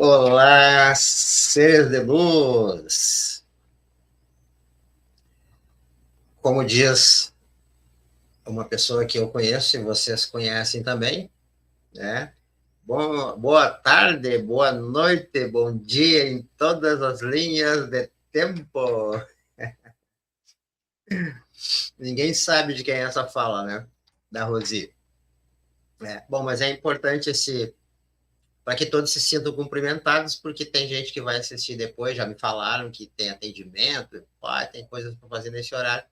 Olá, seres de luz! Como diz uma pessoa que eu conheço e vocês conhecem também, né? Boa tarde, boa noite, bom dia em todas as linhas de tempo. Ninguém sabe de quem é essa fala, né? Da Rosi. Bom, mas é importante para que todos se sintam cumprimentados, porque tem gente que vai assistir depois, já me falaram que tem atendimento, tem coisas para fazer nesse horário,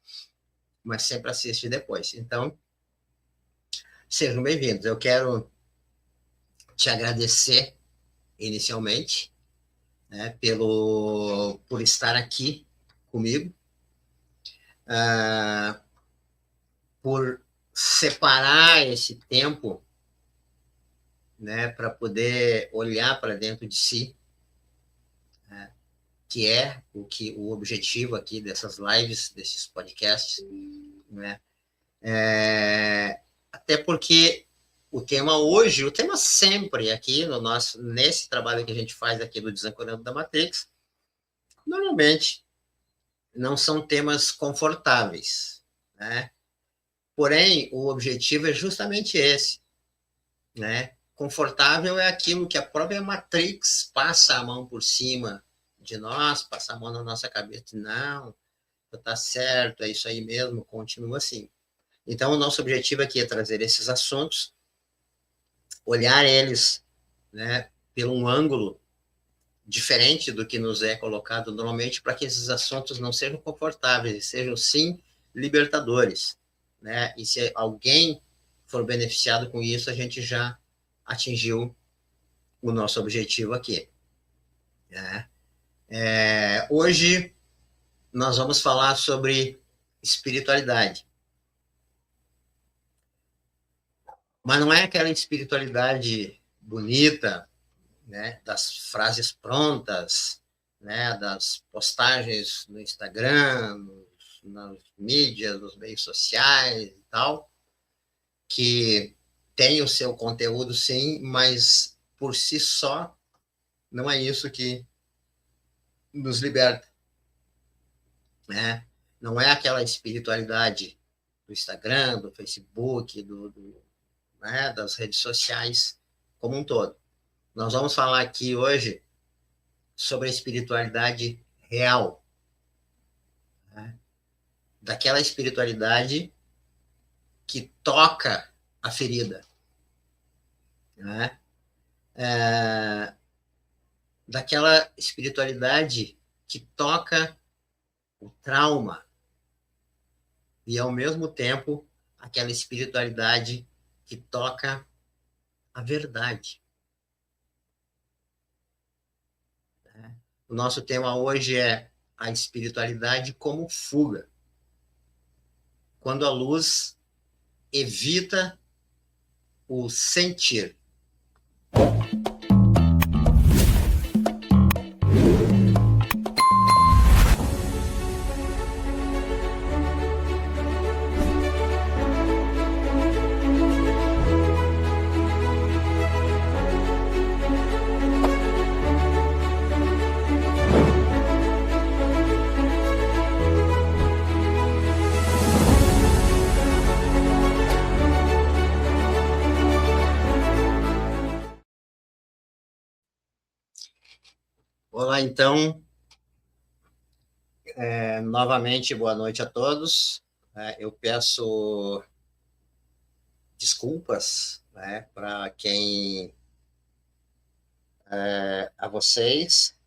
mas sempre assiste depois. Então, sejam bem-vindos. Eu quero te agradecer inicialmente, né, por estar aqui comigo, uh, por separar esse tempo, né, para poder olhar para dentro de si, né, que é o objetivo aqui dessas lives, desses podcasts, né? Até porque o tema sempre aqui nesse trabalho que a gente faz aqui do Desancorando da Matrix, normalmente não são temas confortáveis, né? Porém, o objetivo é justamente esse, né? Confortável é aquilo que a própria Matrix passa a mão por cima de nós, passa a mão na nossa cabeça, não, tá certo, é isso aí mesmo, continua assim. Então, o nosso objetivo aqui é trazer esses assuntos, olhar eles, né, pelo um ângulo diferente do que nos é colocado normalmente, para que esses assuntos não sejam confortáveis, sejam sim libertadores, né? E se alguém for beneficiado com isso, a gente já atingiu o nosso objetivo aqui, né? Hoje nós vamos falar sobre espiritualidade, mas não é aquela espiritualidade bonita, né, das frases prontas, né, das postagens no Instagram, nas mídias, nos meios sociais e tal, que tem o seu conteúdo, sim, mas por si só não é isso que nos liberta, né? Não é aquela espiritualidade do Instagram, do Facebook, né, das redes sociais como um todo. Nós vamos falar aqui hoje sobre a espiritualidade real, né? Daquela espiritualidade que toca a ferida, né? Daquela espiritualidade que toca o trauma e, ao mesmo tempo, aquela espiritualidade que toca a verdade, né? O nosso tema hoje é a espiritualidade como fuga, quando a luz evita o sentir. Olá, então, novamente, boa noite a todos. Eu peço desculpas, né, para a vocês,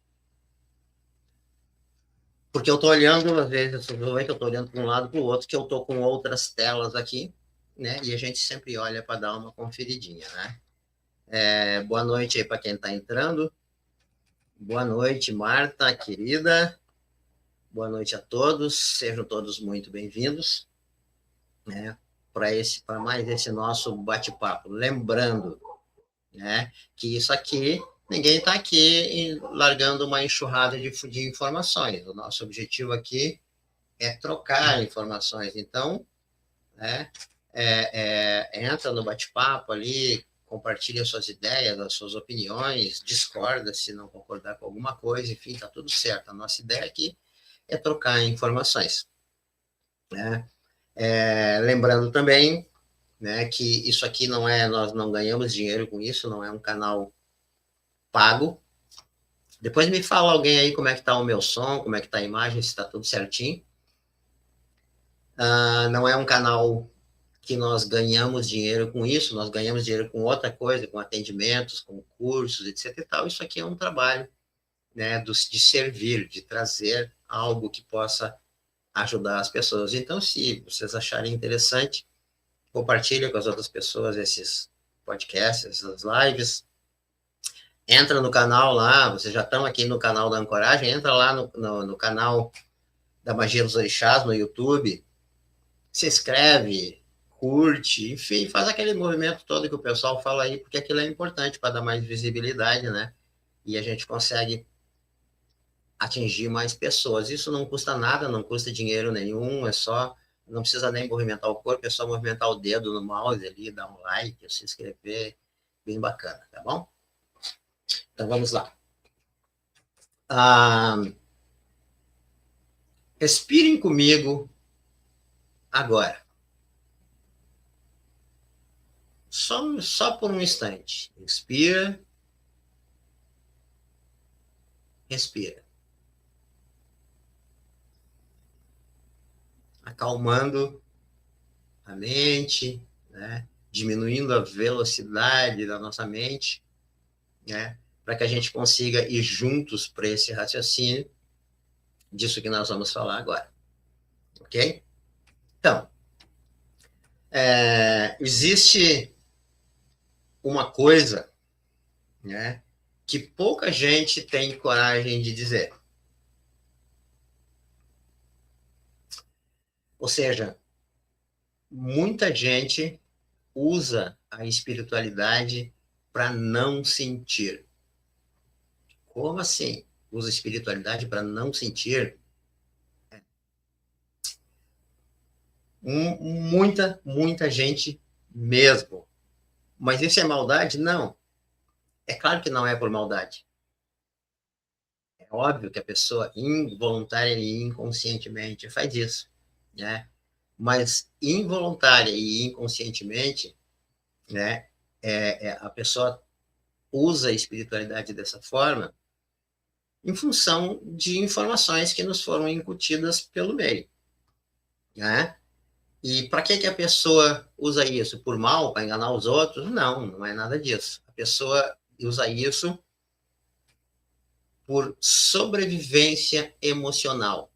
porque eu estou olhando, às vezes, vocês vão ver que eu estou olhando para um lado para o outro, que eu estou com outras telas aqui, né, e a gente sempre olha para dar uma conferidinha, né. Boa noite aí para quem está entrando. Boa noite, Marta, querida. Boa noite a todos, sejam todos muito bem-vindos, né, para mais esse nosso bate-papo. Lembrando, né, que isso aqui, ninguém está aqui largando uma enxurrada de informações. O nosso objetivo aqui é trocar informações. Então, né, entra no bate-papo ali, compartilha suas ideias, as suas opiniões, discorda se não concordar com alguma coisa, enfim, está tudo certo. A nossa ideia aqui é trocar informações, né? Lembrando também, né, que isso aqui não é, nós não ganhamos dinheiro com isso, não é um canal pago. Depois me fala alguém aí como é que está o meu som, como é que está a imagem, se está tudo certinho. Não é um canal que nós ganhamos dinheiro com isso, nós ganhamos dinheiro com outra coisa, com atendimentos, com cursos, etc. e tal. Isso aqui é um trabalho, né, de servir, de trazer algo que possa ajudar as pessoas. Então, se vocês acharem interessante, compartilha com as outras pessoas esses podcasts, essas lives. Entra no canal lá, vocês já estão aqui no canal da Ancoragem, entra lá no canal da Magia dos Orixás, no YouTube, se inscreve, curte, enfim, faz aquele movimento todo que o pessoal fala aí, porque aquilo é importante para dar mais visibilidade, né? E a gente consegue atingir mais pessoas. Isso não custa nada, não custa dinheiro nenhum, é só, não precisa nem movimentar o corpo, é só movimentar o dedo no mouse ali, dar um like, se inscrever, bem bacana, tá bom? Então vamos lá. Respirem comigo agora. Só por um instante. Inspira. Respira. Acalmando a mente, né? Diminuindo a velocidade da nossa mente, né? Para que a gente consiga ir juntos para esse raciocínio disso que nós vamos falar agora. Ok? Então, existe uma coisa, né, que pouca gente tem coragem de dizer. Ou seja, muita gente usa a espiritualidade para não sentir. Como assim? Usa a espiritualidade para não sentir? Muita gente mesmo. Mas isso é maldade? Não. É claro que não é por maldade. É óbvio que a pessoa involuntária e inconscientemente faz isso, né? Mas involuntária e inconscientemente, né, a pessoa usa a espiritualidade dessa forma em função de informações que nos foram incutidas pelo meio, né? E para que a pessoa usa isso? Por mal, para enganar os outros? Não, não é nada disso. A pessoa usa isso por sobrevivência emocional.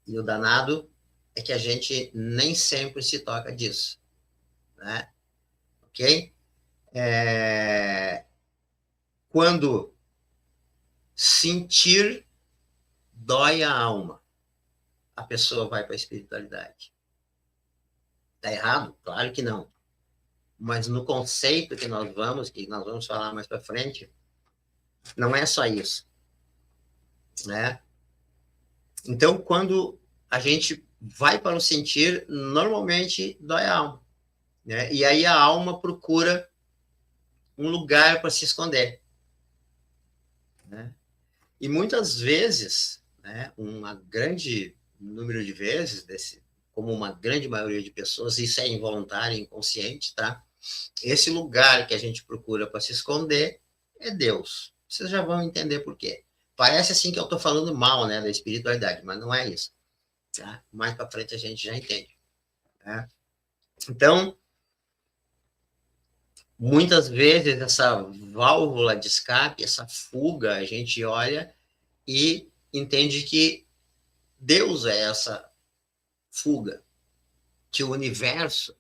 E o danado é que a gente nem sempre se toca disso, né? Ok? Quando sentir dói a alma, a pessoa vai para a espiritualidade. Está errado? Claro que não. Mas no conceito que nós vamos falar mais para frente, não é só isso, né? Então, quando a gente vai para o sentir, normalmente dói a alma, né? E aí a alma procura um lugar para se esconder, né? E muitas vezes, né, grande número de vezes, como uma grande maioria de pessoas, isso é involuntário, inconsciente, tá? Esse lugar que a gente procura para se esconder é Deus. Vocês já vão entender por quê. Parece assim que eu estou falando mal, né, da espiritualidade, mas não é isso. Tá? Mais para frente a gente já entende. Tá? Então, muitas vezes essa válvula de escape, essa fuga, a gente olha e entende que Deus é essa fuga, que o universo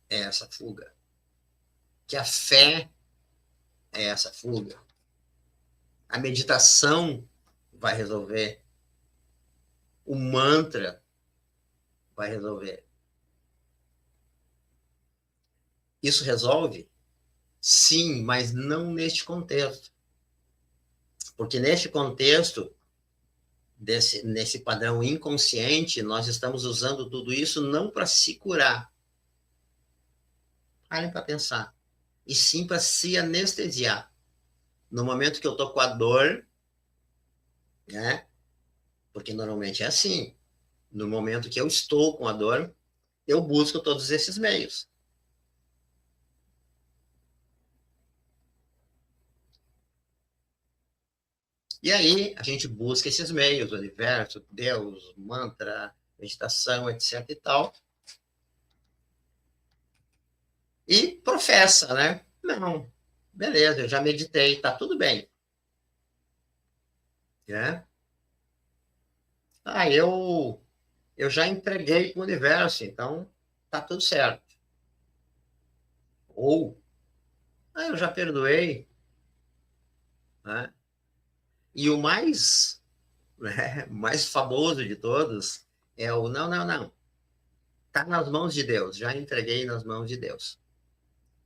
é essa fuga, que a fé é essa fuga, a meditação vai resolver, o mantra vai resolver. Isso resolve? Sim, mas não neste contexto. Porque neste contexto, nesse padrão inconsciente, nós estamos usando tudo isso não para se curar, parem para pensar. E sim para se anestesiar. No momento que eu estou com a dor, né? Porque normalmente é assim. No momento que eu estou com a dor, eu busco todos esses meios. E aí a gente busca esses meios, o universo, Deus, mantra, meditação, etc e tal. E professa, né? Não, beleza, eu já meditei, tá tudo bem. Né? Ah, eu já entreguei para o universo, então tá tudo certo. Ou, eu já perdoei, né? E o mais, né, mais famoso de todos é o não, não, não. Tá nas mãos de Deus, já entreguei nas mãos de Deus.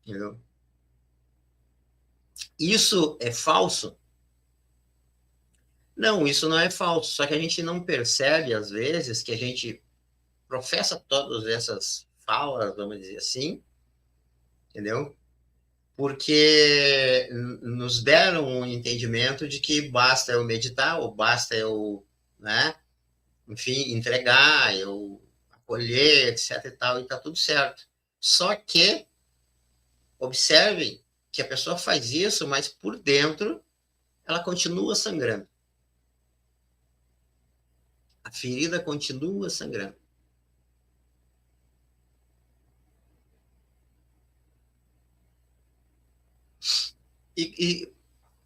Entendeu? Isso é falso? Não, isso não é falso, só que a gente não percebe, às vezes, que a gente professa todas essas falas, vamos dizer assim, entendeu? Porque nos deram um entendimento de que basta eu meditar, ou basta eu, né, enfim, entregar, eu acolher, etc e tal, e tá tudo certo. Só que observem que a pessoa faz isso, mas por dentro ela continua sangrando. A ferida continua sangrando. E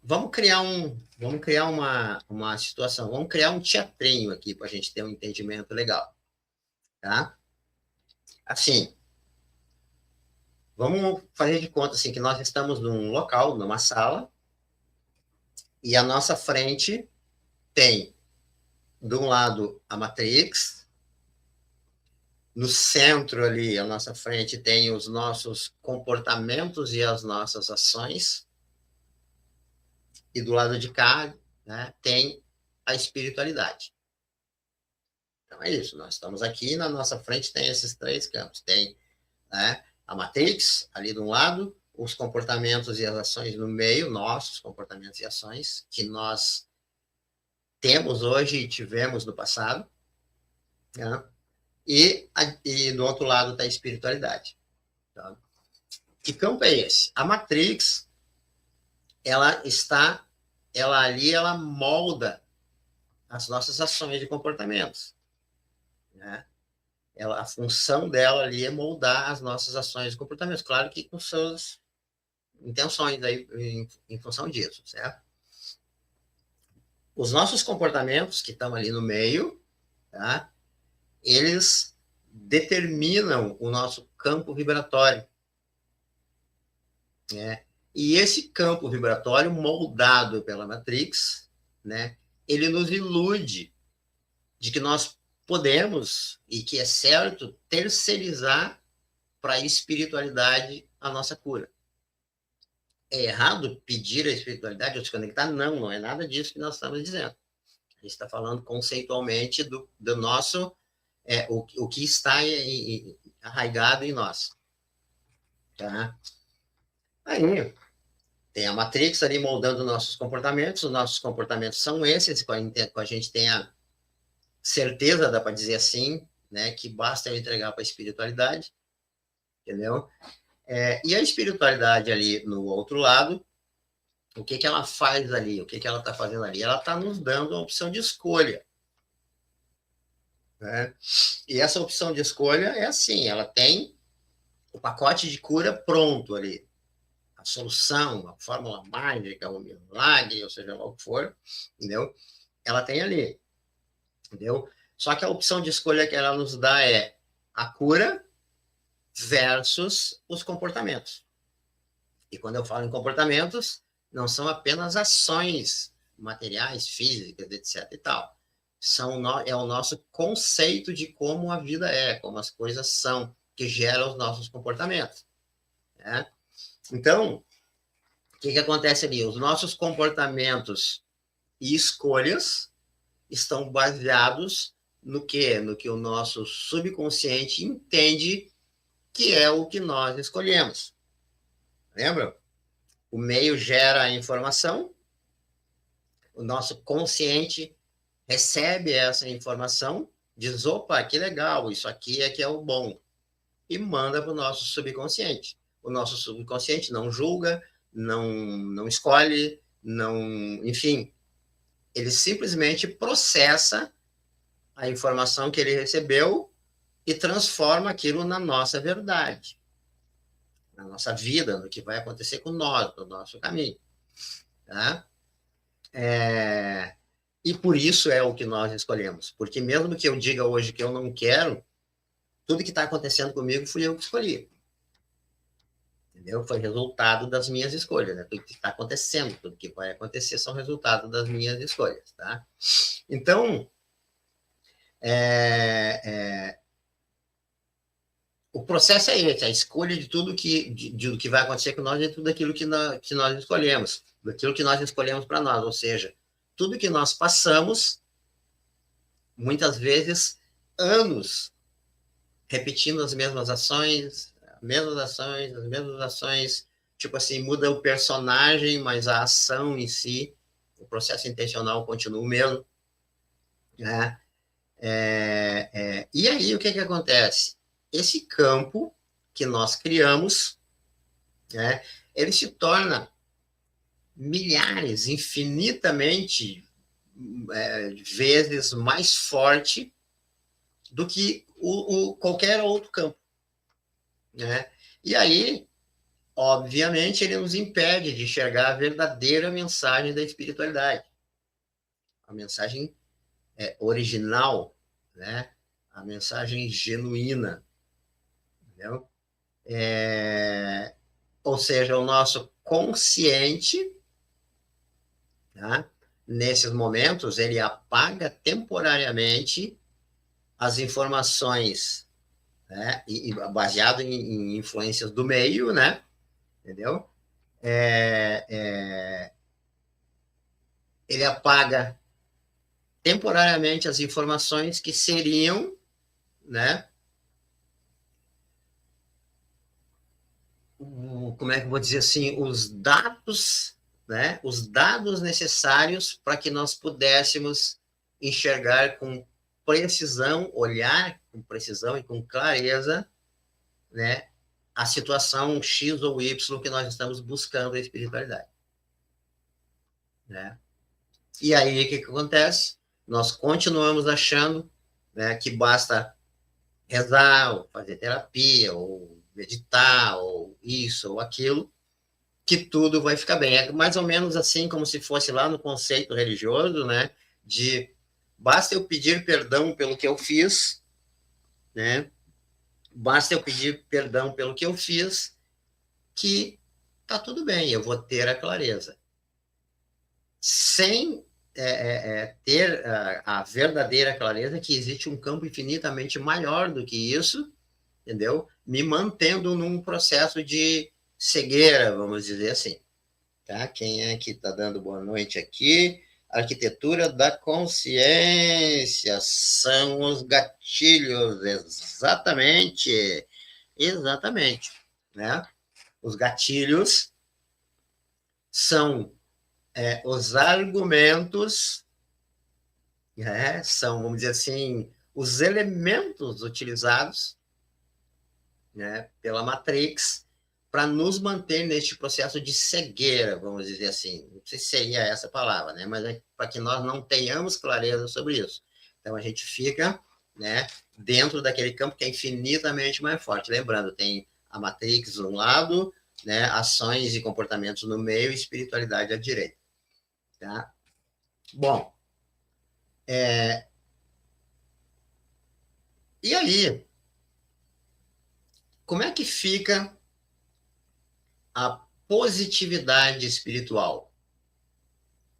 vamos criar uma situação, vamos criar um teatrinho aqui para a gente ter um entendimento legal, tá? Assim, vamos fazer de conta assim que nós estamos num local, numa sala, e à nossa frente tem, de um lado, a Matrix, no centro ali, à nossa frente, tem os nossos comportamentos e as nossas ações, e do lado de cá, né, tem a espiritualidade. Então é isso, nós estamos aqui, na nossa frente tem esses três campos. Tem, né, a Matrix, ali de um lado, os comportamentos e as ações no meio, nossos comportamentos e ações, que nós temos hoje e tivemos no passado, né? E do outro lado está a espiritualidade. Tá? Que campo é esse? A Matrix, ela está, ela ali, ela molda as nossas ações e comportamentos. Né? A função dela ali é moldar as nossas ações e comportamentos. Claro que com suas intenções aí, em função disso, certo? Os nossos comportamentos, que estão ali no meio, tá? Eles determinam o nosso campo vibratório. Né? E esse campo vibratório, moldado pela Matrix, né, ele nos ilude de que nós podemos, e que é certo, terceirizar para a espiritualidade a nossa cura. É errado pedir a espiritualidade ou se conectar? Não, não é nada disso que nós estamos dizendo. A gente está falando conceitualmente do nosso, o que está arraigado em nós. Tá? Aí, tem a Matrix ali moldando os nossos comportamentos são esses, com a gente tem a certeza, dá para dizer assim, né, que basta eu entregar para a espiritualidade, entendeu? E a espiritualidade ali no outro lado, o que ela faz ali? O que ela está fazendo ali? Ela está nos dando a opção de escolha. Né? E essa opção de escolha é assim, ela tem o pacote de cura pronto ali. A solução, a fórmula mágica, o milagre, ou seja lá o que for, entendeu? Ela tem ali, entendeu? Só que a opção de escolha que ela nos dá é a cura versus os comportamentos. E quando eu falo em comportamentos, não são apenas ações materiais, físicas, etc. e tal. É o nosso conceito de como a vida é, como as coisas são, que geram os nossos comportamentos. Né? Então, o que acontece ali? Os nossos comportamentos e escolhas estão baseados no que? No que o nosso subconsciente entende que é o que nós escolhemos. Lembra? O meio gera a informação, o nosso consciente recebe essa informação, diz, opa, que legal, isso aqui é que é o bom, e manda para o nosso subconsciente. O nosso subconsciente não julga, não escolhe, enfim, ele simplesmente processa a informação que ele recebeu e transforma aquilo na nossa verdade, na nossa vida, no que vai acontecer com nós, no nosso caminho. Tá? E por isso é o que nós escolhemos. Porque mesmo que eu diga hoje que eu não quero, tudo que está acontecendo comigo fui eu que escolhi. Entendeu? Foi resultado das minhas escolhas. Né? Tudo que está acontecendo, tudo que vai acontecer são resultado das minhas escolhas. Tá? Então, o processo é esse, a escolha de tudo de que vai acontecer com nós e tudo aquilo que nós escolhemos, daquilo que nós escolhemos para nós, ou seja, tudo que nós passamos, muitas vezes, anos repetindo as mesmas ações, tipo assim, muda o personagem, mas a ação em si, o processo intencional continua o mesmo. Né? E aí, o que acontece? Esse campo que nós criamos, né, ele se torna milhares, infinitamente vezes mais forte do que qualquer outro campo. Né? E aí, obviamente, ele nos impede de enxergar a verdadeira mensagem da espiritualidade. A mensagem original, né? A mensagem genuína. Entendeu? Ou seja, o nosso consciente, tá? Nesses momentos, ele apaga temporariamente as informações, né? Baseado em influências do meio, né? Entendeu? Ele apaga temporariamente as informações que seriam, né? Como é que eu vou dizer assim? Os dados, né? Os dados necessários para que nós pudéssemos enxergar com precisão, olhar com precisão e com clareza, né? A situação X ou Y que nós estamos buscando a espiritualidade. Né? E aí, o que acontece? Nós continuamos achando, né, que basta rezar, ou fazer terapia, ou meditar, ou isso, ou aquilo, que tudo vai ficar bem. É mais ou menos assim como se fosse lá no conceito religioso, né, de basta eu pedir perdão pelo que eu fiz, né, basta eu pedir perdão pelo que eu fiz, que tá tudo bem, eu vou ter a clareza. Sem ter a verdadeira clareza que existe um campo infinitamente maior do que isso, entendeu? Me mantendo num processo de cegueira, vamos dizer assim. Tá? Quem é que está dando boa noite aqui? Arquitetura da consciência são os gatilhos, exatamente, né? Os gatilhos são os argumentos, né? São, vamos dizer assim, os elementos utilizados, né, pela Matrix para nos manter neste processo de cegueira, vamos dizer assim. Não sei se seria essa palavra, né? Mas é para que nós não tenhamos clareza sobre isso. Então, a gente fica, né, dentro daquele campo que é infinitamente mais forte. Lembrando, tem a Matrix de um lado, né, ações e comportamentos no meio e espiritualidade à direita. Tá? Bom, e aí, como é que fica a positividade espiritual?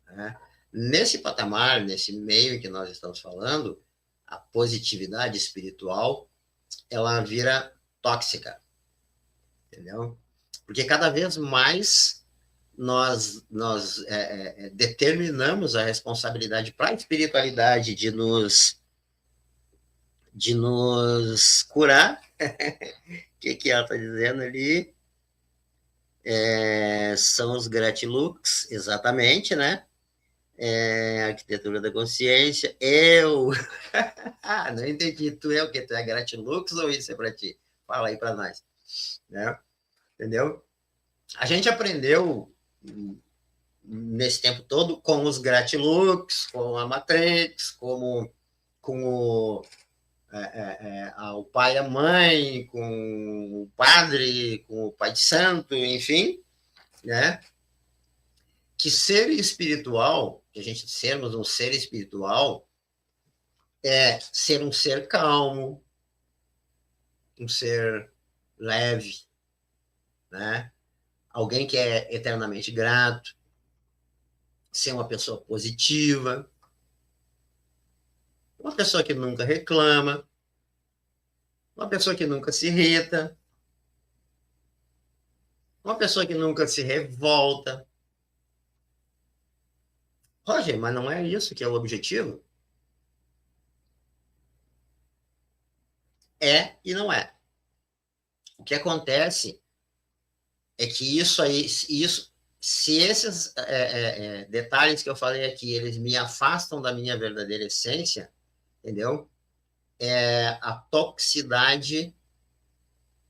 Né? Nesse patamar, nesse meio que nós estamos falando, a positividade espiritual, ela vira tóxica, entendeu? Porque cada vez mais nós determinamos a responsabilidade para a espiritualidade de de nos curar. O que ela está dizendo ali? São os gratilux, exatamente, né? Arquitetura da consciência. Não entendi. Tu é o quê? Tu é gratilux ou isso é para ti? Fala aí para nós. Né? Entendeu? A gente aprendeu nesse tempo todo com os gratilux, com a Matrix, com o pai e a mãe, com o padre, com o pai de santo, enfim, né? Que ser espiritual, que a gente sermos um ser espiritual, é ser um ser calmo, um ser leve, né? Alguém que é eternamente grato, ser uma pessoa positiva, uma pessoa que nunca reclama, uma pessoa que nunca se irrita, uma pessoa que nunca se revolta. Roger, mas não é isso que é o objetivo? É e não é. O que acontece é que isso aí, se esses detalhes que eu falei aqui, eles me afastam da minha verdadeira essência, entendeu? A toxicidade,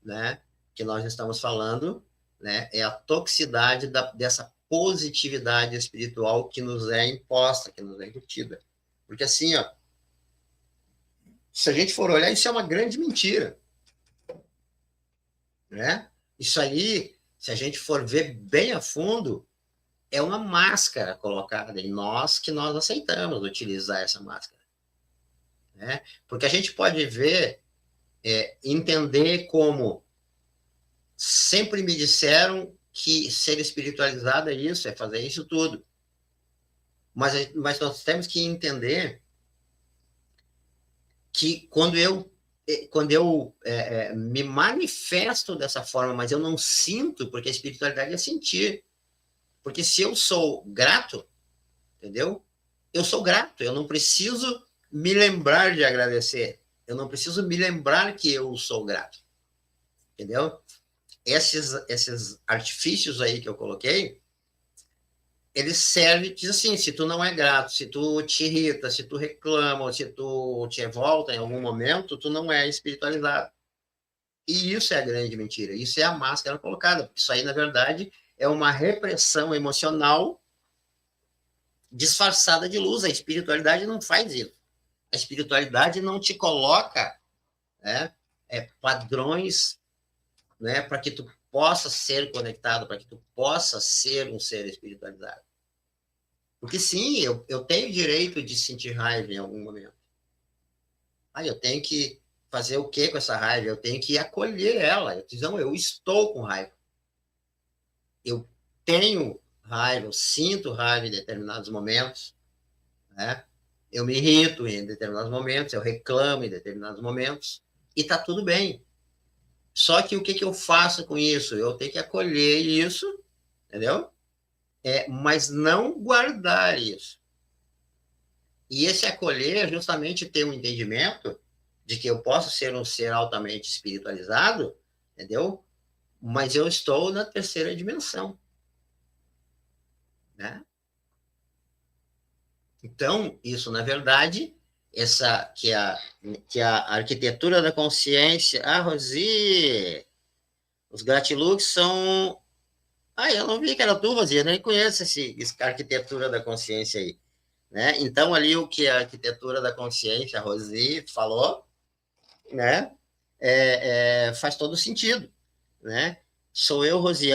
né, que nós estamos falando, né, é a toxicidade dessa positividade espiritual que nos é imposta, que nos é incutida. Porque assim, ó, se a gente for olhar, isso é uma grande mentira, né? Isso aí, se a gente for ver bem a fundo, é uma máscara colocada em nós que nós aceitamos utilizar essa máscara, né? Porque a gente pode ver, entender como sempre me disseram que ser espiritualizado é isso, é fazer isso tudo. Mas nós temos que entender que quando eu me manifesto dessa forma, mas eu não sinto, porque a espiritualidade é sentir. Porque se eu sou grato, entendeu? Eu sou grato, eu não preciso me lembrar de agradecer. Eu não preciso me lembrar que eu sou grato. Entendeu? Esses artifícios aí que eu coloquei, eles servem, diz assim, se tu não é grato, se tu te irrita, se tu reclama, ou se tu te revolta em algum momento, tu não é espiritualizado. E isso é a grande mentira, isso é a máscara colocada, porque isso aí, na verdade, é uma repressão emocional disfarçada de luz. A espiritualidade não faz isso. A espiritualidade não te coloca, né, padrões, né, para que tu possa ser conectado, para que tu possa ser um ser espiritualizado. Porque sim, eu tenho direito de sentir raiva em algum momento. Eu tenho que fazer o que com essa raiva? Eu tenho que acolher ela. Eu digo, não, eu estou com raiva. Eu tenho raiva, eu sinto raiva em determinados momentos, né? Eu me irrito em determinados momentos, eu reclamo em determinados momentos, e está tudo bem. Só que o que eu faço com isso? Eu tenho que acolher isso, entendeu? Mas não guardar isso. E esse acolher é justamente ter um entendimento de que eu posso ser um ser altamente espiritualizado, entendeu? Mas eu estou na terceira dimensão, né? Então, isso, na verdade, essa que a arquitetura da consciência... Rosi, os gratilux são... eu não vi que era tu, Rosi, eu nem conheço essa arquitetura da consciência aí, né? Então, ali o que a arquitetura da consciência, a Rosi, falou, né? Faz todo sentido, né? Sou eu, Rosi.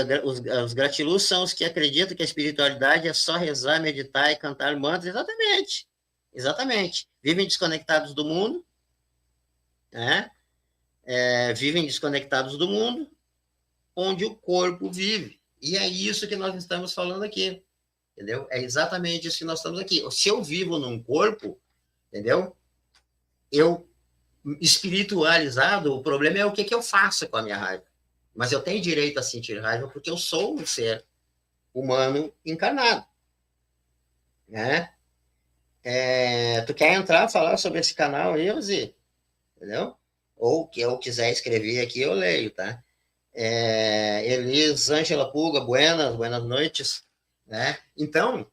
Os gratiluz são os que acreditam que a espiritualidade é só rezar, meditar e cantar mantras. Exatamente. Exatamente. Vivem desconectados do mundo, né? Vivem desconectados do mundo, onde o corpo vive. E é isso que nós estamos falando aqui, entendeu? É exatamente isso que nós estamos aqui. Se eu vivo num corpo, entendeu? Eu, espiritualizado, o problema é o que eu faço com a minha raiva. Mas eu tenho direito a sentir raiva porque eu sou um ser humano encarnado, né? Tu quer entrar, falar sobre esse canal aí, Ozzy? entendeu? Ou que eu quiser escrever aqui, eu leio, tá? Elisângela Puga, buenas noites, né? Então,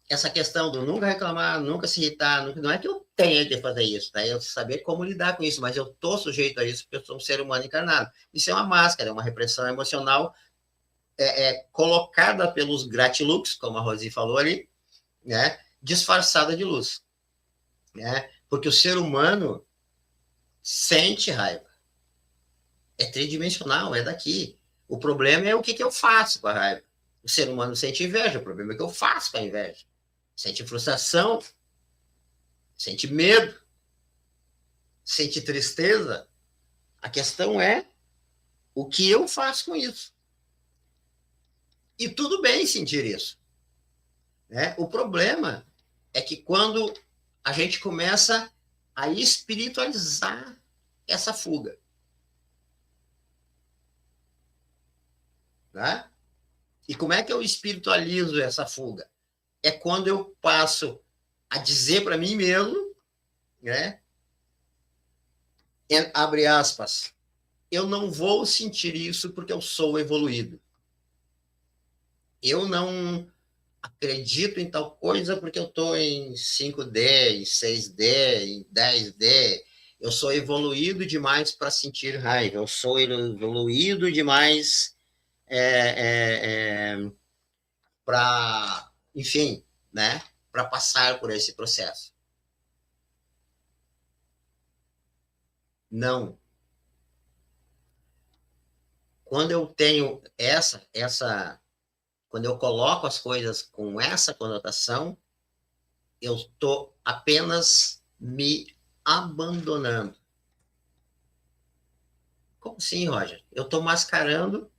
essa questão do nunca reclamar, nunca se irritar, não é que eu tenha que fazer isso, tá? Eu saber como lidar com isso, mas eu tô sujeito a isso porque eu sou um ser humano encarnado. Isso é uma máscara, é uma repressão emocional colocada pelos gratilux, como a Rosi falou ali, né? Disfarçada de luz, né? Porque o ser humano sente raiva. É tridimensional, é daqui. O problema é o que eu faço com a raiva. O ser humano sente inveja, o problema é o que eu faço com a inveja. Sente frustração, sente medo, sente tristeza. A questão é o que eu faço com isso. E tudo bem sentir isso, né? O problema é que quando a gente começa a espiritualizar essa fuga, né? E como é que eu espiritualizo essa fuga? É quando eu passo a dizer para mim mesmo, né? Abre aspas, eu não vou sentir isso porque eu sou evoluído. Eu não acredito em tal coisa porque eu estou em 5D, em 6D, em 10D. Eu sou evoluído demais para sentir raiva. Eu sou evoluído demais para, enfim, né? Para passar por esse processo. Não. Quando eu tenho quando eu coloco as coisas com essa conotação, eu estou apenas me abandonando. Como assim, Roger? Eu estou mascarando,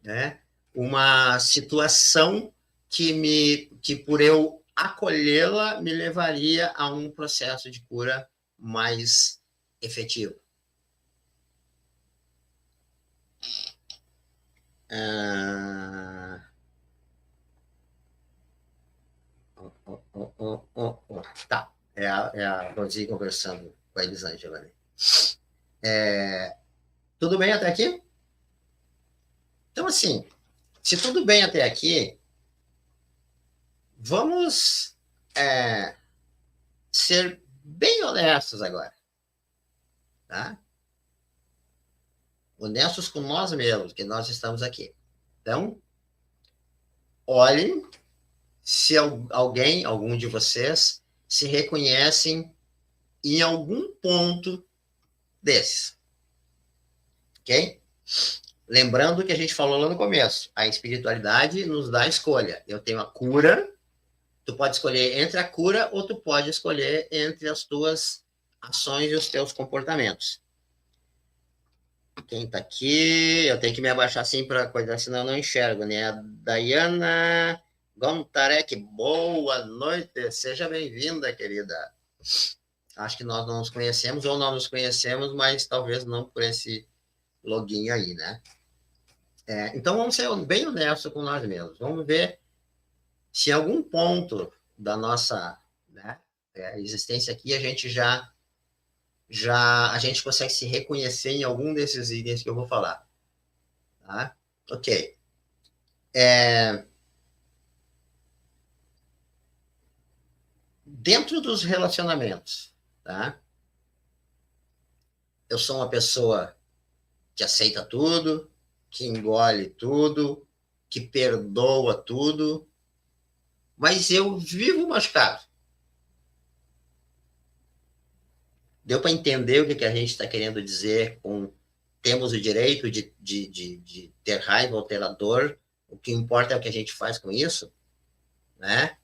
né, uma situação que por eu acolhê-la me levaria a um processo de cura mais efetivo. Tá, é a Rosi conversando com a Elisângela. Tudo bem até aqui? Então, assim, se tudo bem até aqui, vamos ser bem honestos agora, tá? Honestos com nós mesmos, que nós estamos aqui. Então, olhem se algum de vocês se reconhecem em algum ponto desses, ok? Lembrando que a gente falou lá no começo, a espiritualidade nos dá escolha. Eu tenho a cura, tu pode escolher entre a cura ou tu pode escolher entre as tuas ações e os teus comportamentos. Quem tá aqui? Eu tenho que me abaixar assim para coisa, senão eu não enxergo, né? A Dayana Gontarek, boa noite, seja bem-vinda, querida. Acho que nós não nos conhecemos, ou nós nos conhecemos, mas talvez não por esse login aí, né? Então, vamos ser bem honestos com nós mesmos. Vamos ver se em algum ponto da nossa, né, existência aqui a gente a gente consegue se reconhecer em algum desses itens que eu vou falar. Tá? Ok. Dentro dos relacionamentos, tá? Eu sou uma pessoa que aceita tudo, que engole tudo, que perdoa tudo, mas eu vivo machucado. Deu para entender o que a gente está querendo dizer com temos o direito de ter raiva ou ter a dor, o que importa é o que a gente faz com isso, né?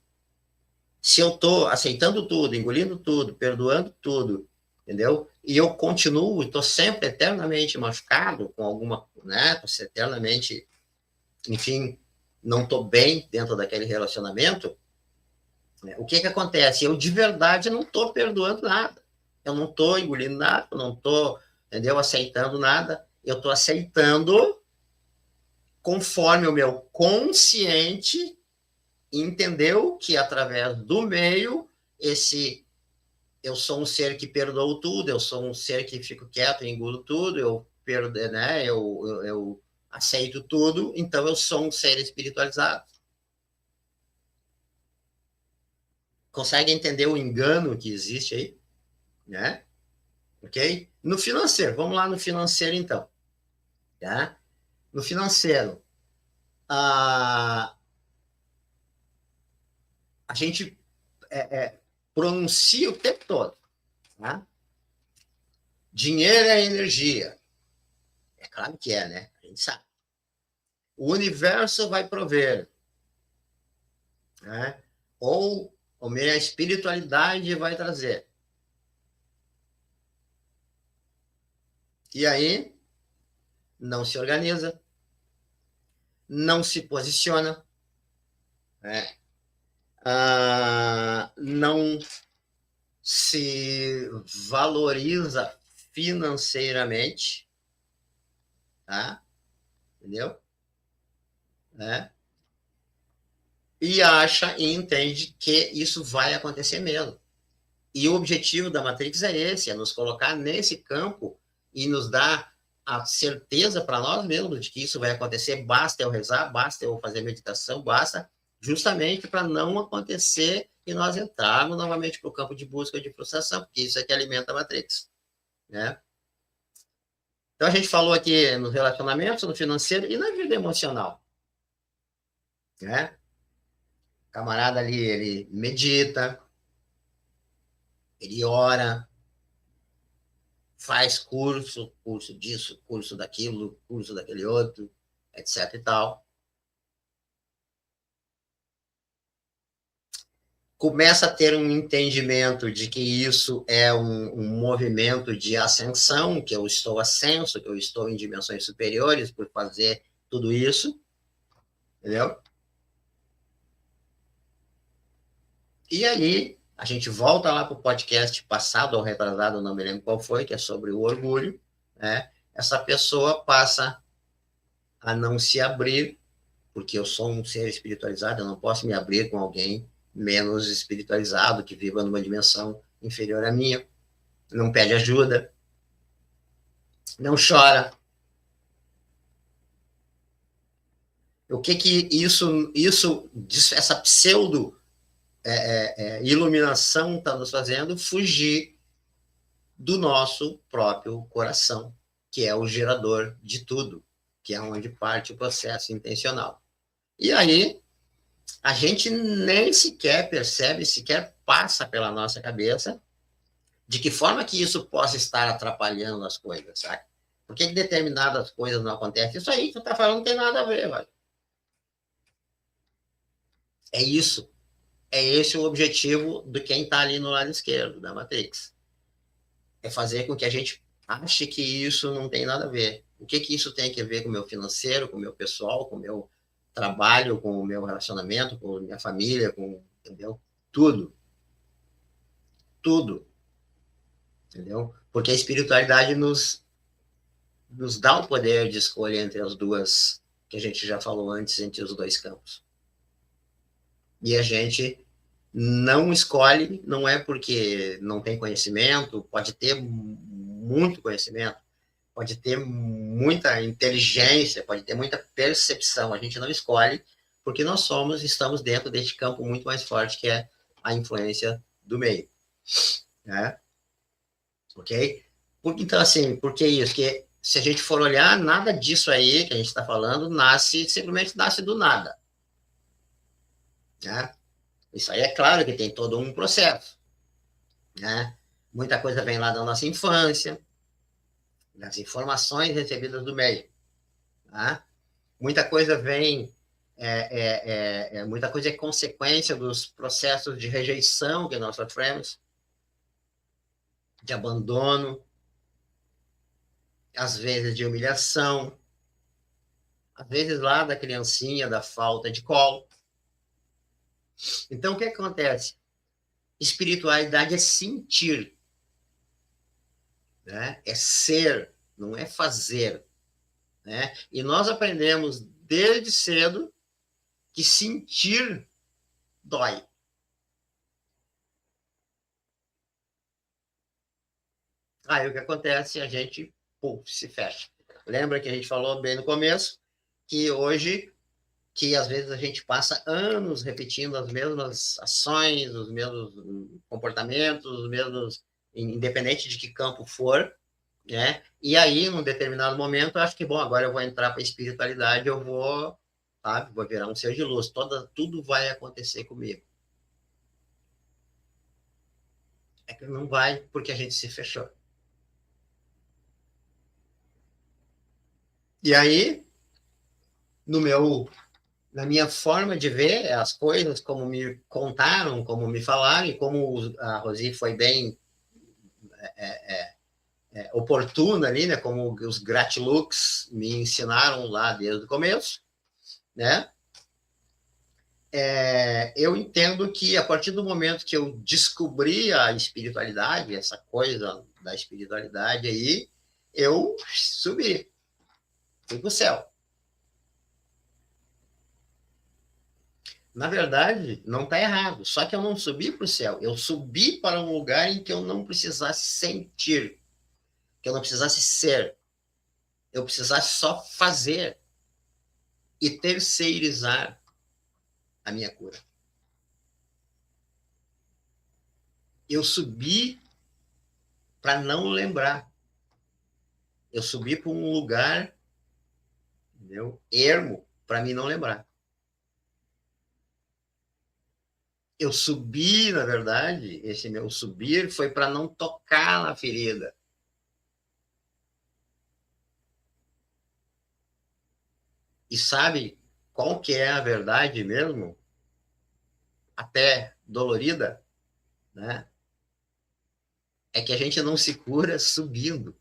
Se eu estou aceitando tudo, engolindo tudo, perdoando tudo, entendeu? E eu continuo, estou sempre eternamente machucado com alguma, né? Estou eternamente, enfim, não estou bem dentro daquele relacionamento. Né? O que acontece? Eu de verdade não estou perdoando nada. Eu não estou engolindo nada, eu não estou, entendeu? Aceitando nada. Eu estou aceitando conforme o meu consciente entendeu que através do meio esse eu sou um ser que perdoou tudo, eu sou um ser que fico quieto e engulo tudo, eu aceito tudo, então eu sou um ser espiritualizado. Consegue entender o engano que existe aí? Né? Ok? No financeiro, vamos lá no financeiro então. Tá? No financeiro, a gente pronuncia o tempo todo. Tá? Dinheiro é energia. É claro que é, né? A gente sabe. O universo vai prover. Né? Ou a minha espiritualidade vai trazer. E aí, não se organiza, não se posiciona, né? Não se valoriza financeiramente, tá? Entendeu? Né? E acha e entende que isso vai acontecer mesmo. E o objetivo da Matrix é esse, é nos colocar nesse campo e nos dar a certeza para nós mesmos de que isso vai acontecer. Basta eu rezar, basta eu fazer meditação, basta justamente para não acontecer e nós entrarmos novamente para o campo de busca de frustração, porque isso é que alimenta a Matrix. Né? Então, a gente falou aqui nos relacionamentos, no financeiro e na vida emocional. Né? O camarada ali, ele medita, ele ora, faz curso disso, curso daquilo, curso daquele outro, etc e tal. Começa a ter um entendimento de que isso é um movimento de ascensão, que eu estou ascenso, que eu estou em dimensões superiores por fazer tudo isso, entendeu? E aí, a gente volta lá para o podcast passado ou retrasado, não me lembro qual foi, que é sobre o orgulho, né? Essa pessoa passa a não se abrir, porque eu sou um ser espiritualizado, eu não posso me abrir com alguém menos espiritualizado, que viva numa dimensão inferior à minha, não pede ajuda, não chora. O que que essa pseudo iluminação está nos fazendo? Fugir do nosso próprio coração, que é o gerador de tudo, que é onde parte o processo intencional. E aí, a gente nem sequer percebe, sequer passa pela nossa cabeça de que forma que isso possa estar atrapalhando as coisas, sabe? Por que determinadas coisas não acontecem? Isso aí que você está falando não tem nada a ver, velho. É isso. É esse o objetivo de quem está ali no lado esquerdo da Matrix. É fazer com que a gente ache que isso não tem nada a ver. O que que isso tem a ver com o meu financeiro, com o meu pessoal, com o meu trabalho, com o meu relacionamento, com a minha família, com, entendeu? Tudo. Tudo. Entendeu? Porque a espiritualidade nos dá o poder de escolha entre as duas, que a gente já falou antes, entre os dois campos. E a gente não escolhe, não é porque não tem conhecimento, pode ter muito conhecimento, pode ter muita inteligência, pode ter muita percepção, a gente não escolhe, porque nós estamos dentro deste campo muito mais forte, que é a influência do meio. Né? Ok? Então, assim, por que isso? Porque se a gente for olhar, nada disso aí que a gente está falando simplesmente nasce do nada. Né? Isso aí é claro que tem todo um processo. Né? Muita coisa vem lá da nossa infância, das informações recebidas do meio. Tá? Muita coisa vem, muita coisa é consequência dos processos de rejeição que nós sofremos, de abandono, às vezes de humilhação, às vezes lá da criancinha, da falta de colo. Então, o que acontece? Espiritualidade é sentir, né? É ser, não é fazer. Né? E nós aprendemos desde cedo que sentir dói. Aí o que acontece? A gente se fecha. Lembra que a gente falou bem no começo que hoje, que às vezes a gente passa anos repetindo as mesmas ações, os mesmos comportamentos, os mesmos, independente de que campo for, né? E aí, num determinado momento, eu acho que, bom, agora eu vou entrar para a espiritualidade, eu vou, sabe, vou virar um ser de luz, tudo vai acontecer comigo. É que não vai, porque a gente se fechou. E aí, no meu, na minha forma de ver as coisas, como me contaram, como me falaram, e como a Rosi foi bem oportuna ali, né? Como os gratilux me ensinaram lá desde o começo, né? Eu entendo que a partir do momento que eu descobri a espiritualidade, essa coisa da espiritualidade aí, eu subi, fui para o céu. Na verdade, não está errado, só que eu não subi para o céu, eu subi para um lugar em que eu não precisasse sentir, que eu não precisasse ser, eu precisasse só fazer e terceirizar a minha cura. Eu subi para não lembrar. Eu subi para um lugar, entendeu? Ermo, para mim não lembrar. Eu subi, na verdade, esse meu subir foi para não tocar na ferida. E sabe qual que é a verdade mesmo? Até dolorida, né? É que a gente não se cura subindo.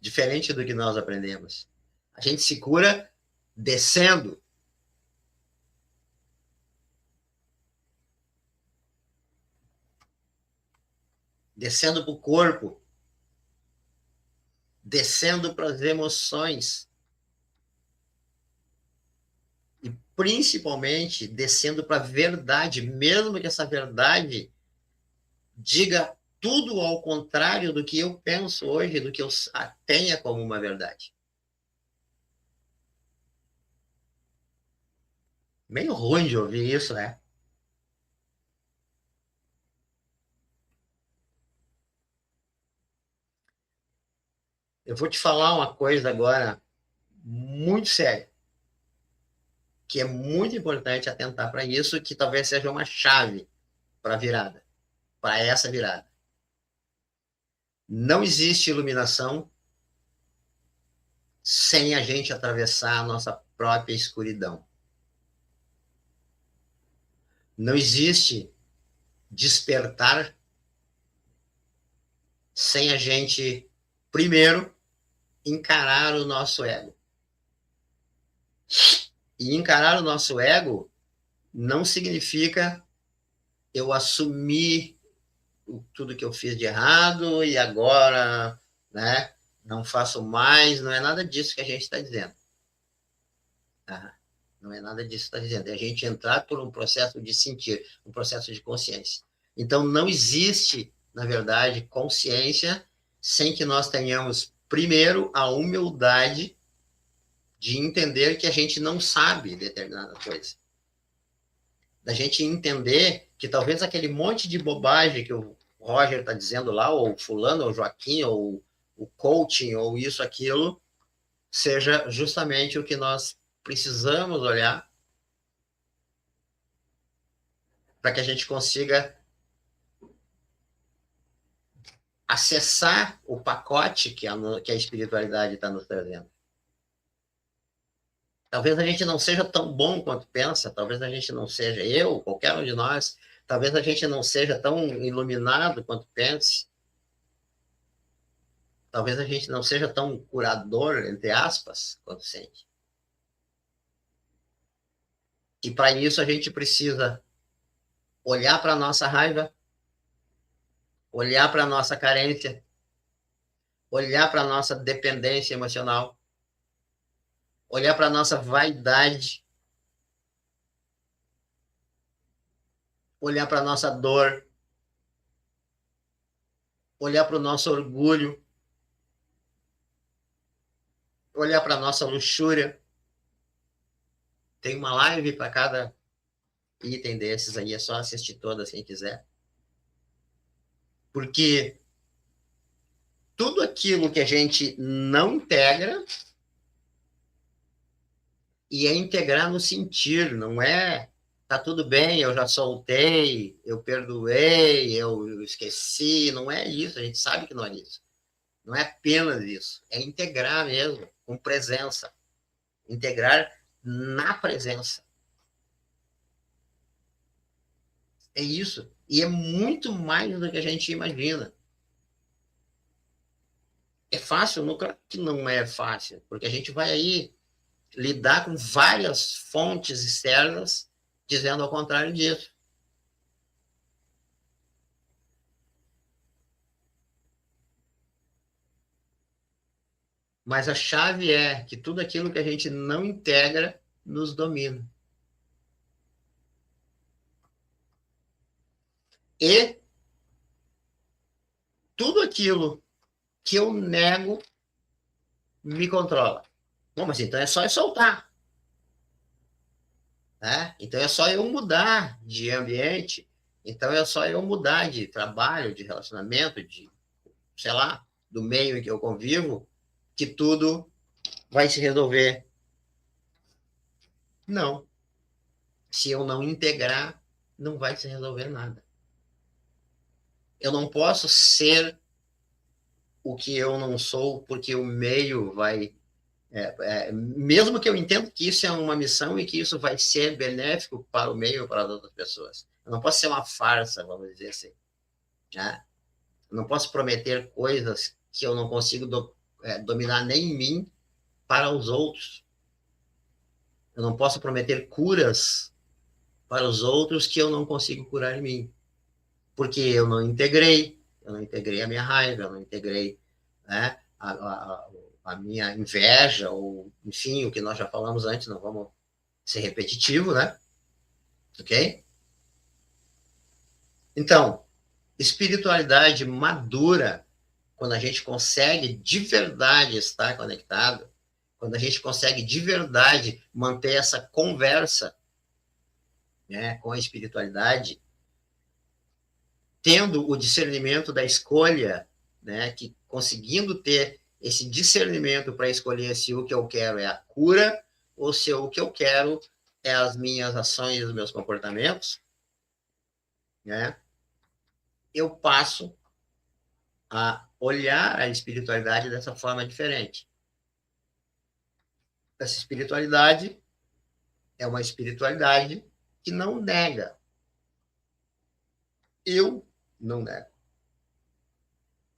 Diferente do que nós aprendemos. A gente se cura descendo. Descendo para o corpo. Descendo para as emoções. E principalmente descendo para a verdade, mesmo que essa verdade diga tudo ao contrário do que eu penso hoje, do que eu tenha como uma verdade. Meio ruim de ouvir isso, né? Eu vou te falar uma coisa agora muito séria, que é muito importante atentar para isso, que talvez seja uma chave para a virada, para essa virada. Não existe iluminação sem a gente atravessar a nossa própria escuridão. Não existe despertar sem a gente, primeiro, encarar o nosso ego. E encarar o nosso ego não significa eu assumir tudo que eu fiz de errado e agora, né, não faço mais. Não é nada disso que a gente está dizendo. Tá? Não é nada disso que está dizendo. É a gente entrar por um processo de sentir, um processo de consciência. Então, não existe, na verdade, consciência sem que nós tenhamos, primeiro, a humildade de entender que a gente não sabe determinada coisa. Da gente entender que talvez aquele monte de bobagem que o Roger está dizendo lá, ou fulano, ou Joaquim, ou o coaching, ou isso, aquilo, seja justamente o que nós precisamos olhar para que a gente consiga acessar o pacote que a espiritualidade está nos trazendo. Talvez a gente não seja tão bom quanto pensa, talvez a gente não seja, eu, qualquer um de nós, talvez a gente não seja tão iluminado quanto pense, talvez a gente não seja tão curador, entre aspas, quanto sente. E para isso a gente precisa olhar para a nossa raiva, olhar para a nossa carência, olhar para a nossa dependência emocional, olhar para a nossa vaidade, olhar para a nossa dor, olhar para o nosso orgulho, olhar para a nossa luxúria. Tem uma live para cada item desses aí, é só assistir todas quem quiser. Porque tudo aquilo que a gente não integra, e é integrar no sentir, não é tá tudo bem, eu já soltei, eu perdoei, eu esqueci, não é isso, a gente sabe que não é isso. Não é apenas isso, é integrar mesmo, com presença. Integrar na presença. É isso. E é muito mais do que a gente imagina. É fácil? Não, claro que não é fácil, porque a gente vai aí lidar com várias fontes externas dizendo ao contrário disso. Mas a chave é que tudo aquilo que a gente não integra nos domina. E tudo aquilo que eu nego me controla. Bom, mas então é só eu soltar. Né? Então é só eu mudar de ambiente. Então é só eu mudar de trabalho, de relacionamento, de, sei lá, do meio em que eu convivo, que tudo vai se resolver. Não. Se eu não integrar, não vai se resolver nada. Eu não posso ser o que eu não sou, porque o meio vai. Mesmo que eu entenda que isso é uma missão e que isso vai ser benéfico para o meio e para as outras pessoas. Eu não posso ser uma farsa, vamos dizer assim. Né? Eu não posso prometer coisas que eu não consigo dominar nem em mim para os outros. Eu não posso prometer curas para os outros que eu não consigo curar em mim. Porque eu não integrei a minha raiva, eu não integrei, né, a minha inveja, ou, enfim, o que nós já falamos antes, não vamos ser repetitivo, né? Ok? Então, espiritualidade madura, quando a gente consegue de verdade estar conectado, quando a gente consegue de verdade manter essa conversa, né, com a espiritualidade, tendo o discernimento da escolha, né, que conseguindo ter esse discernimento para escolher se o que eu quero é a cura ou se o que eu quero é as minhas ações e os meus comportamentos, né, eu passo a olhar a espiritualidade dessa forma diferente. Essa espiritualidade é uma espiritualidade que não nega. Eu não nego.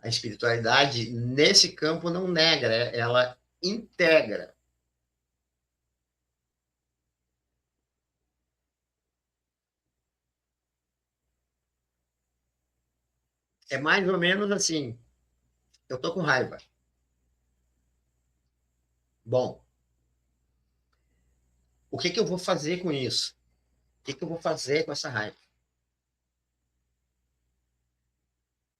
A espiritualidade, nesse campo, não nega, ela integra. É mais ou menos assim, eu tô com raiva. Bom, o que que eu vou fazer com isso? O que que eu vou fazer com essa raiva?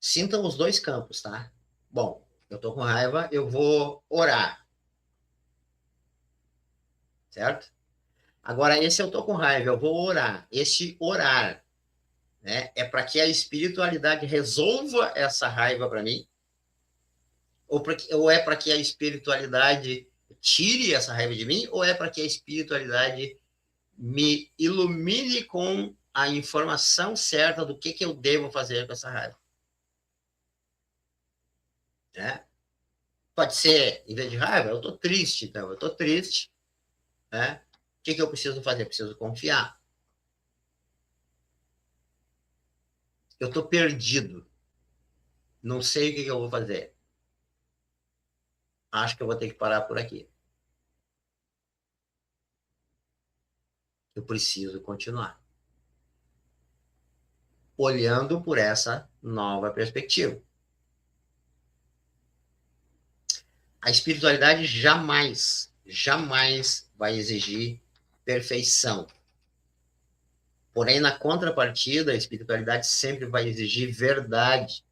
Sintam os dois campos, tá? Bom, eu tô com raiva, eu vou orar, certo? Agora, esse eu tô com raiva, eu vou orar. Esse orar, né, é para que a espiritualidade resolva essa raiva para mim, ou é para que a espiritualidade tire essa raiva de mim, ou é para que a espiritualidade me ilumine com a informação certa do que eu devo fazer com essa raiva. Né? Pode ser, em vez de raiva, eu estou triste, então, eu estou triste. Né? O que eu preciso fazer? Eu preciso confiar. Eu estou perdido. Não sei o que eu vou fazer. Acho que eu vou ter que parar por aqui. Eu preciso continuar. Olhando por essa nova perspectiva. A espiritualidade jamais vai exigir perfeição. Porém, na contrapartida, a espiritualidade sempre vai exigir verdade.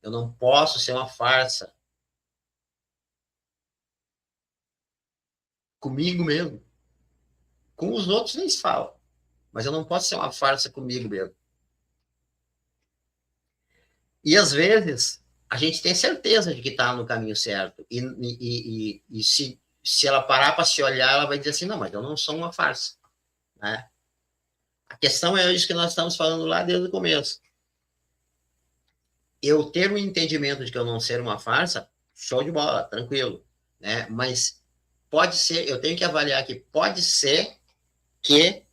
Eu não posso ser uma farsa comigo mesmo. Com os outros nem se fala. Mas eu não posso ser uma farsa comigo mesmo. E às vezes a gente tem certeza de que está no caminho certo. E se ela parar para se olhar, ela vai dizer assim: não, mas eu não sou uma farsa. Né? A questão é isso que nós estamos falando lá desde o começo. Eu ter um entendimento de que eu não ser uma farsa, show de bola, tranquilo. Né? Mas pode ser, eu tenho que avaliar que pode ser que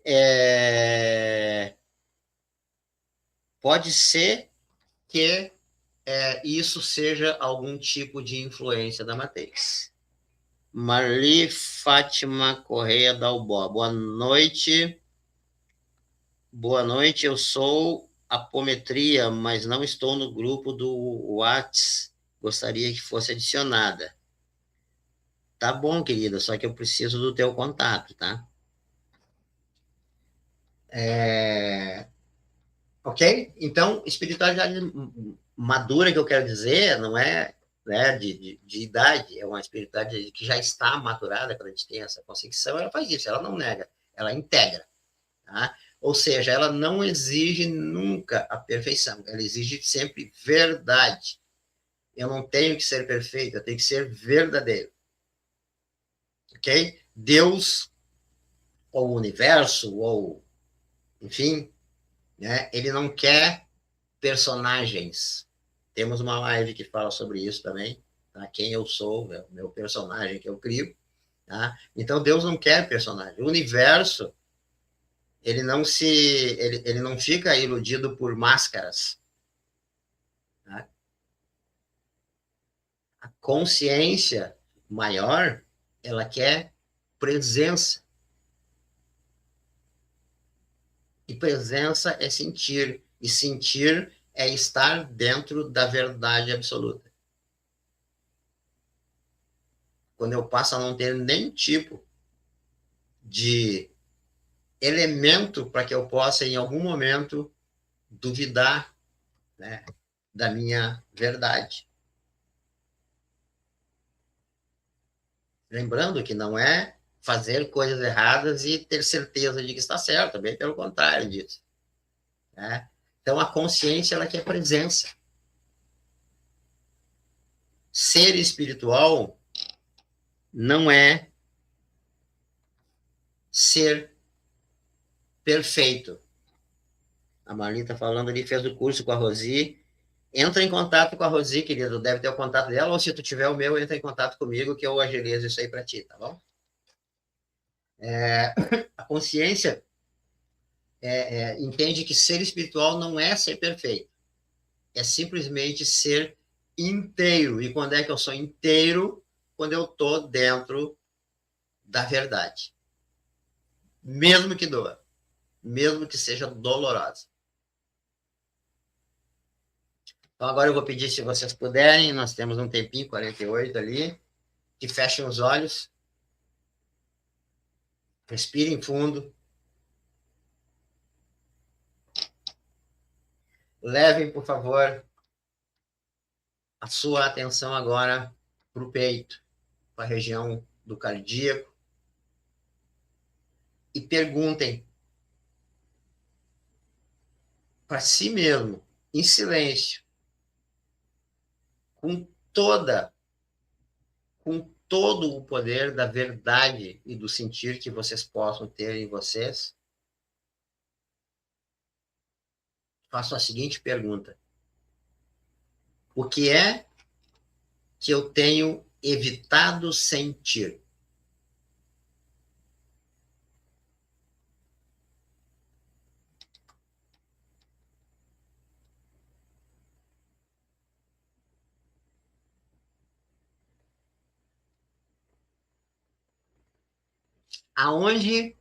é, pode ser que isso seja algum tipo de influência da matriz. Marli Fátima Correia Dalbó. Boa noite. Boa noite, eu sou apometria, mas não estou no grupo do Whats. Gostaria que fosse adicionada. Tá bom, querida, só que eu preciso do teu contato, tá? Ok? Então, espiritualidade madura que eu quero dizer não é, né, de idade, é uma espiritualidade que já está maturada, quando a gente tem essa convicção, ela faz isso, ela não nega, ela integra. Tá? Ou seja, ela não exige nunca a perfeição, ela exige sempre verdade. Eu não tenho que ser perfeito, eu tenho que ser verdadeiro. Ok? Deus, ou o universo, ou, enfim, né, ele não quer personagens. Temos uma live que fala sobre isso também, tá? Quem eu sou, o meu personagem que eu crio. Tá? Então, Deus não quer personagem. O universo, ele não fica iludido por máscaras. Tá? A consciência maior, ela quer presença. E presença é sentir. E sentir é estar dentro da verdade absoluta. Quando eu passo a não ter nenhum tipo de elemento para que eu possa, em algum momento, duvidar, né, da minha verdade. Lembrando que não é fazer coisas erradas e ter certeza de que está certo, bem pelo contrário disso. Né? Então, a consciência, ela quer presença. Ser espiritual não é ser perfeito. A Marlene está falando ali, fez o curso com a Rosi. Entra em contato com a Rosi, querido. Deve ter o contato dela, ou se tu tiver o meu, entra em contato comigo que eu agilizo isso aí para ti, tá bom? A consciência entende que ser espiritual não é ser perfeito. É simplesmente ser inteiro. E quando é que eu sou inteiro? Quando eu estou dentro da verdade. Mesmo que doa. Mesmo que seja dolorosa. Então, agora eu vou pedir, se vocês puderem, nós temos um tempinho, 48 ali, que fechem os olhos, respirem fundo, levem, por favor, a sua atenção agora para o peito, para a região do cardíaco, e perguntem para si mesmo, em silêncio, com toda, com todo o poder da verdade e do sentir que vocês possam ter em vocês, façam a seguinte pergunta: o que é que eu tenho evitado sentir? Aonde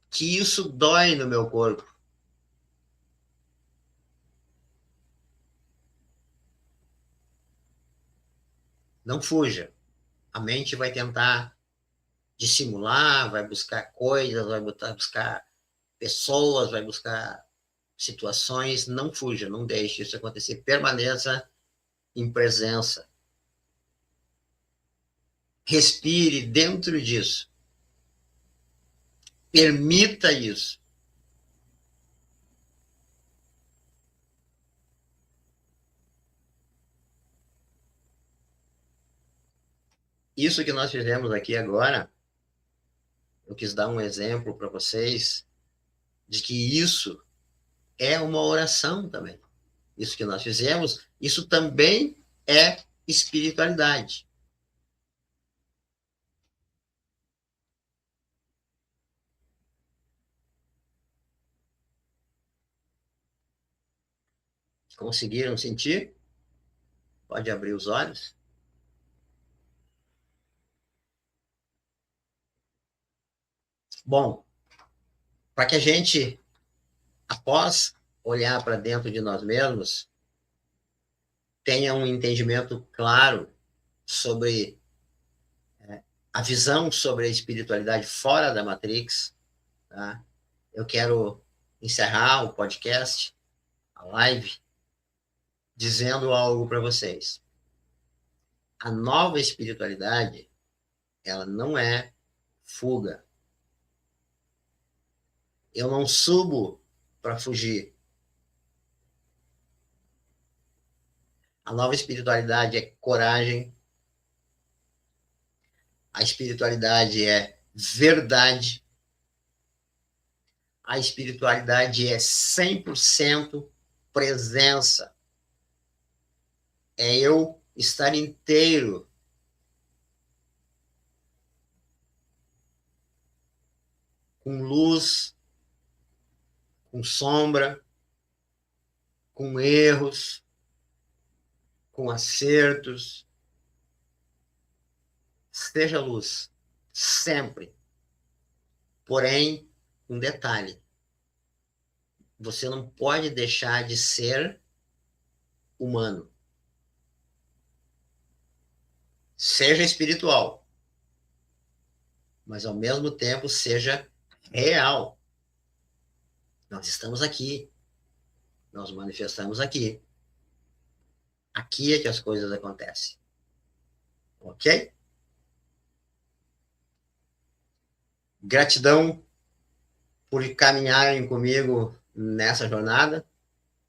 que isso dói no meu corpo? Não fuja. A mente vai tentar dissimular, vai buscar coisas, vai buscar pessoas, vai buscar situações. Não fuja, não deixe isso acontecer. Permaneça em presença. Respire dentro disso. Permita isso. Isso que nós fizemos aqui agora, eu quis dar um exemplo para vocês de que isso é uma oração também. Isso que nós fizemos, isso também é espiritualidade. Conseguiram sentir? Pode abrir os olhos. Bom, para que a gente, após olhar para dentro de nós mesmos, tenha um entendimento claro sobre a visão sobre a espiritualidade fora da Matrix, tá? Eu quero encerrar o podcast, a live, dizendo algo para vocês. A nova espiritualidade, ela não é fuga. Eu não subo para fugir. A nova espiritualidade é coragem. A espiritualidade é verdade. A espiritualidade é 100% presença. É eu estar inteiro com luz, com sombra, com erros, com acertos. Seja luz, sempre. Porém, um detalhe: você não pode deixar de ser humano. Seja espiritual, mas ao mesmo tempo seja real. Nós estamos aqui, nós manifestamos aqui. Aqui é que as coisas acontecem. Ok? Gratidão por caminharem comigo nessa jornada.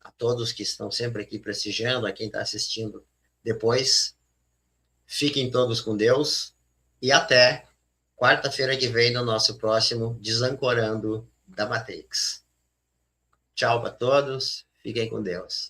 A todos que estão sempre aqui prestigiando, a quem está assistindo depois. Fiquem todos com Deus e até quarta-feira que vem no nosso próximo Desancorando da Matrix. Tchau para todos, fiquem com Deus.